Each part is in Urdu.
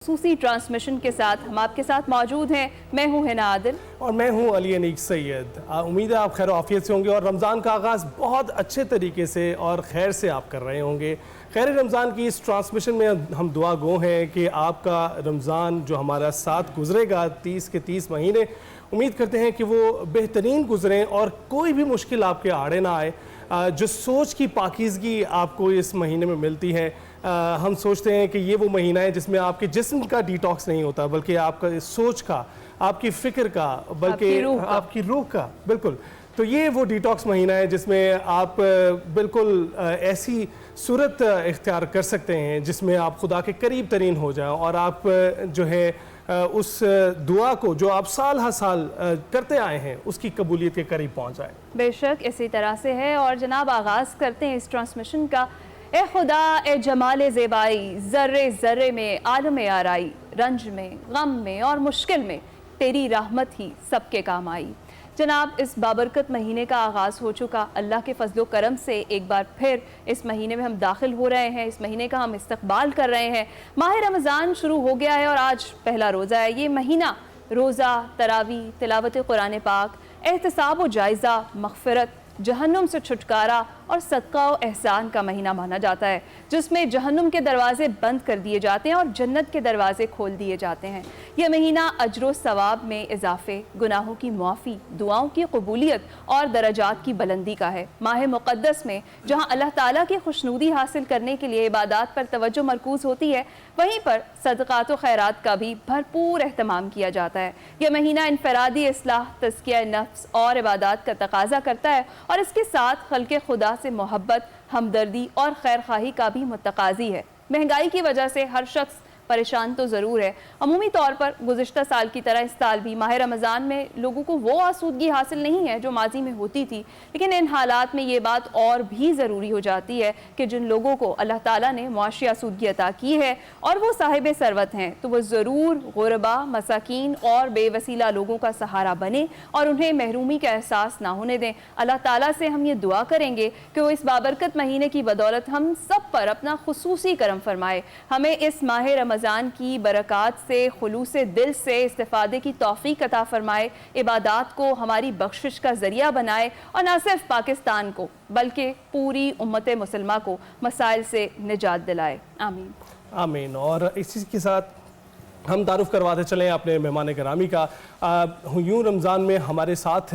خصوصی ٹرانسمیشن کے ساتھ ہم آپ کے ساتھ موجود ہیں۔ میں ہوں ہنا عادل اور میں ہوں علی انیق سید۔ امید ہے آپ خیر و عافیت سے ہوں گے اور رمضان کا آغاز بہت اچھے طریقے سے اور خیر سے آپ کر رہے ہوں گے۔ خیر رمضان کی اس ٹرانسمیشن میں ہم دعا گو ہیں کہ آپ کا رمضان جو ہمارا ساتھ گزرے گا 30 کے 30 مہینے، امید کرتے ہیں کہ وہ بہترین گزریں اور کوئی بھی مشکل آپ کے آڑے نہ آئے۔ جو سوچ کی پاکیزگی آپ کو اس مہینے میں ملتی ہے، ہم سوچتے ہیں کہ یہ وہ مہینہ ہے جس میں آپ کے جسم کا ڈیٹاکس نہیں ہوتا بلکہ آپ کا سوچ کا، آپ کی فکر کا، بلکہ آپ کی روح کا، بالکل۔ تو یہ وہ ڈیٹاکس مہینہ ہے جس میں آپ بالکل ایسی صورت اختیار کر سکتے ہیں جس میں آپ خدا کے قریب ترین ہو جائیں اور آپ جو ہے اس دعا کو جو آپ سال ہر سال کرتے آئے ہیں اس کی قبولیت کے قریب پہنچ جائیں۔ بے شک اسی طرح سے ہے۔ اور جناب آغاز کرتے ہیں اس ٹرانسمیشن کا۔ اے خدا اے جمال زیبائی، ذرے ذرے میں عالم آرائی، رنج میں، غم میں اور مشکل میں تیری رحمت ہی سب کے کام آئی۔ جناب اس بابرکت مہینے کا آغاز ہو چکا، اللہ کے فضل و کرم سے ایک بار پھر اس مہینے میں ہم داخل ہو رہے ہیں، اس مہینے کا ہم استقبال کر رہے ہیں۔ ماہ رمضان شروع ہو گیا ہے اور آج پہلا روزہ ہے۔ یہ مہینہ روزہ، تراویح، تلاوت قرآن پاک، احتساب و جائزہ، مغفرت، جہنم سے چھٹکارا اور صدقہ و احسان کا مہینہ مانا جاتا ہے، جس میں جہنم کے دروازے بند کر دیے جاتے ہیں اور جنت کے دروازے کھول دیے جاتے ہیں۔ یہ مہینہ اجر و ثواب میں اضافے، گناہوں کی معافی، دعاؤں کی قبولیت اور درجات کی بلندی کا ہے۔ ماہ مقدس میں جہاں اللہ تعالیٰ کی خوشنودی حاصل کرنے کے لیے عبادات پر توجہ مرکوز ہوتی ہے، وہیں پر صدقات و خیرات کا بھی بھرپور اہتمام کیا جاتا ہے۔ یہ مہینہ انفرادی اصلاح، تزکیہ نفس اور عبادات کا تقاضا کرتا ہے اور اس کے ساتھ خلق خدا سے محبت، ہمدردی اور خیرخواہی کا بھی متقاضی ہے۔ مہنگائی کی وجہ سے ہر شخص پریشان تو ضرور ہے۔ عمومی طور پر گزشتہ سال کی طرح اس سال بھی ماہ رمضان میں لوگوں کو وہ آسودگی حاصل نہیں ہے جو ماضی میں ہوتی تھی، لیکن ان حالات میں یہ بات اور بھی ضروری ہو جاتی ہے کہ جن لوگوں کو اللہ تعالیٰ نے معاشی آسودگی عطا کی ہے اور وہ صاحب ثروت ہیں، تو وہ ضرور غربا، مساکین اور بے وسیلہ لوگوں کا سہارا بنے اور انہیں محرومی کا احساس نہ ہونے دیں۔ اللہ تعالیٰ سے ہم یہ دعا کریں گے کہ وہ اس بابرکت مہینے کی بدولت ہم سب پر اپنا خصوصی کرم فرمائے، ہمیں اس ماہ رمضان کی برکات سے خلوص دل سے استفادے کی توفیق عطا فرمائے، عبادات کو ہماری بخشش کا ذریعہ بنائے اور نہ صرف پاکستان کو بلکہ پوری امت مسلمہ کو مسائل سے نجات دلائے۔ آمین آمین۔ اور اسی کے ساتھ ہم تعارف کرواتے چلیں اپنے مہمان گرامی کا۔ یوں رمضان میں ہمارے ساتھ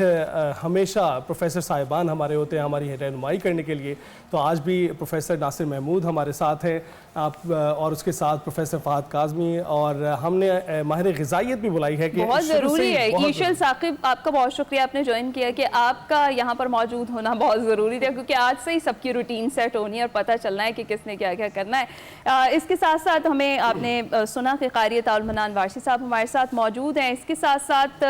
ہمیشہ پروفیسر صاحبان ہمارے ہوتے ہیں ہماری رہنمائی کرنے کے لیے، تو آج بھی پروفیسر ناصر محمود ہمارے ساتھ ہیں اور اس کے ساتھ پروفیسر فہد کاظمی، اور ہم نے ماہر غذائیت بھی بلائی ہے کہ بہت ضروری ہے۔ ایشل ثاقب، آپ کا بہت شکریہ، آپ نے جوائن کیا کہ آپ کا یہاں پر موجود ہونا بہت ضروری تھا، کیونکہ آج سے ہی سب کی روٹین سیٹ ہونی ہے اور پتہ چلنا ہے کہ کس نے کیا کیا کرنا ہے۔ اس کے ساتھ ساتھ ہمیں آپ نے سنا کہ قاری المنان وارثی صاحب ہمارے ساتھ موجود ہیں۔ اس کے ساتھ ساتھ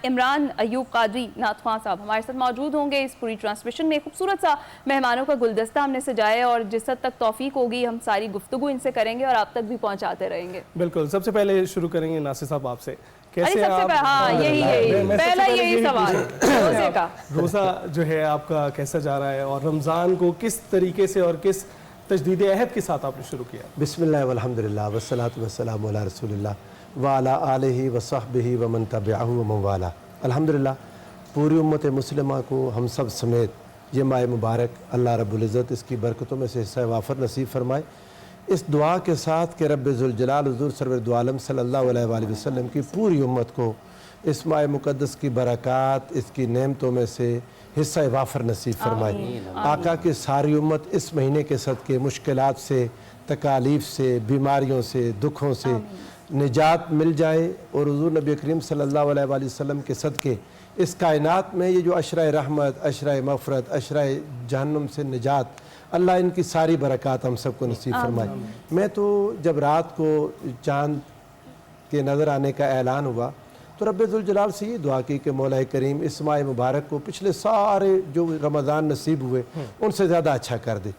عمران ایوب قادری نعت خواں صاحب ہمارے ساتھ موجود ہوں گے۔ اس پوری ٹرانسمیشن میں خوبصورت سا مہمانوں کا گلدستہ ہم نے سجایا ہے اور جس حد تک توفیق ہوگی ہم ساری گفتگو ان سے کریں گے اور آپ تک بھی پہنچاتے رہیں گے۔ بالکل، سب سے پہلے شروع کریں گے ناصر صاحب آپ سے۔ کیسے آپ یہی سوال روزے کا روزہ جو ہے آپ کا کیسا جا رہا ہے اور رمضان کو کس طریقے سے اور کس تجدید عہد کے ساتھ آپ نے شروع کیا؟ بسم اللہ والحمدللہ والصلاة والسلام علی رسول اللہ وعلی آلہ وصحبہ ومن تبعہ ومن والا۔ الحمدللہ پوری امت مسلمہ کو ہم سب سمیت یہ ماہ مبارک اللہ رب العزت اس کی برکتوں میں سے حصہ وافر نصیب فرمائے۔ اس دعا کے ساتھ کہ رب ذوالجلال حضور سرور دو عالم صلی اللہ علیہ وآلہ وسلم کی پوری امت کو اس ماہ مقدس کی برکات، اس کی نعمتوں میں سے حصہ وافر نصیب فرمائے۔ آقا کی ساری امت اس مہینے کے صدقے مشکلات سے، تکالیف سے، بیماریوں سے، دکھوں سے نجات مل جائے، اور حضور نبی کریم صلی اللہ علیہ وآلہ وسلم کے صدقے اس کائنات میں یہ جو عشرہ رحمت، عشرہ مغفرت، عشرہ جہنم سے نجات، اللہ ان کی ساری برکات ہم سب کو نصیب فرمائے۔ میں تو جب رات کو چاند کے نظر آنے کا اعلان ہوا تو رب ذوالجلال سے یہ دعا کی کہ مولا کریم اس ماہ مبارک کو پچھلے سارے جو رمضان نصیب ہوئے ان سے زیادہ اچھا کر دے،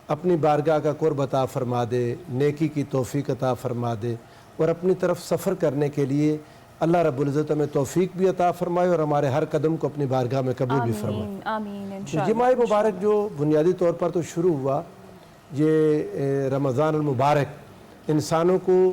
اپنی بارگاہ کا قرب عطا فرما دے، نیکی کی توفیق عطا فرما دے، اور اپنی طرف سفر کرنے کے لیے اللہ رب العزت ہمیں توفیق بھی عطا فرمائے اور ہمارے ہر قدم کو اپنی بارگاہ میں قبول بھی فرمائے۔ آمین۔ یہ ماہ مبارک جو بنیادی طور پر تو شروع ہوا، یہ رمضان المبارک انسانوں کو